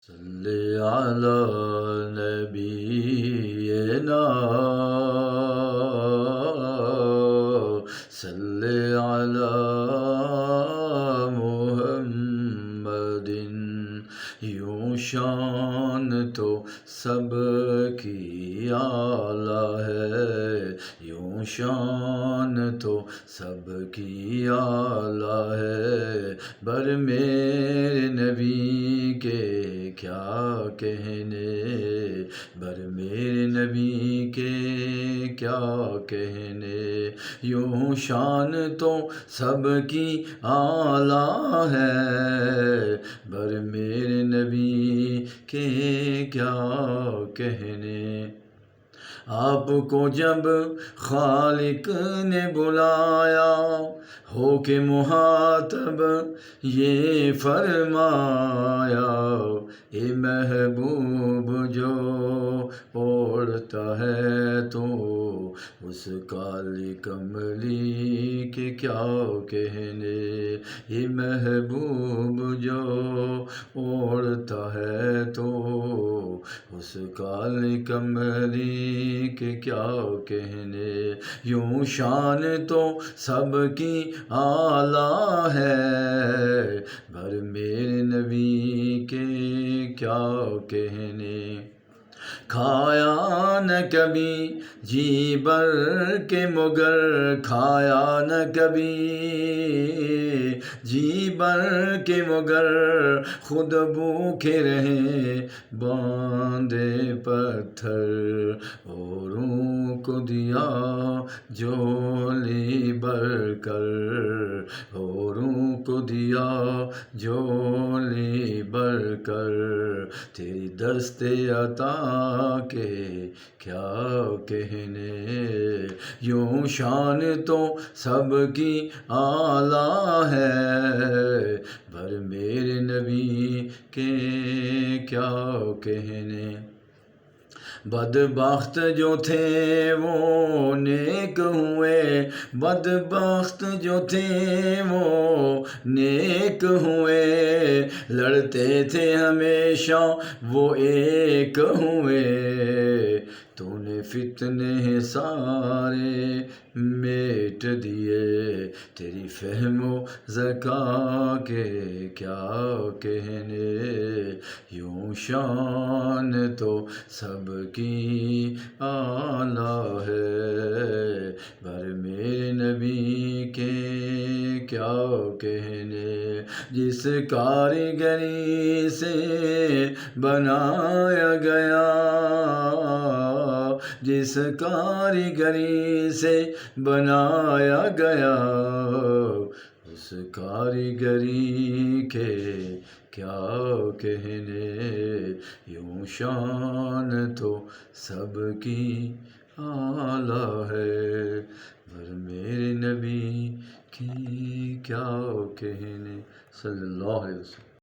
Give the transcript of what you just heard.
صلی علی نبینا صلی علی محمد یوں شان تو سب کی اعلیٰ ہے یوں شان تو سب کی اعلیٰ ہے بر میرے نبی کے کیا کہنے بر میرے نبی کے کیا کہنے یوں شان تو سب کی اعلیٰ ہے بر میرے نبی کے کیا کہنے آپ کو جب خالق نے بلایا ہو کے مخاطب یہ فرمایا اے محبوب جو اوڑھتا ہے تو اس کالی کملی کے کیا کہنے اے محبوب جو اوڑھتا ہے تو اس کالی کملی کے کیا کہنے یوں شان تو سب کی اعلیٰ ہے بر میرے نبی کے کیا کہنے کھایا نہ کبھی جی بر کے مگر کھایا نہ کبھی جی بر کے مگر خود بھوکے رہے باندھے پتھر اوروں کو دیا جھولی بھر کر اوروں کو دیا جھولی بھر کر تیری دست عطا کے کیا کہنے یوں شان تو سب کی اعلیٰ ہے بر میرے نبی کے کیا کہنے بدبخت جو تھے وہ نیک ہوئے بدبخت جو تھے وہ نیک ہوئے لڑتے تھے ہمیشہ وہ ایک ہوئے تو نے فتنے سارے میٹ دیے تیری فہم و ذکا کے کیا کہنے یوں شان تو سب کی اعلیٰ ہے بر میرے نبی کے کیا کہنے جس کاریگری سے بنایا گیا جس کاریگری سے بنایا گیا اس کاریگری کے کیا کہنے یوں شان تو سب کی اعلیٰ ہے بر میرے نبی کی کیا کہنے صلی اللہ علیہ وسلم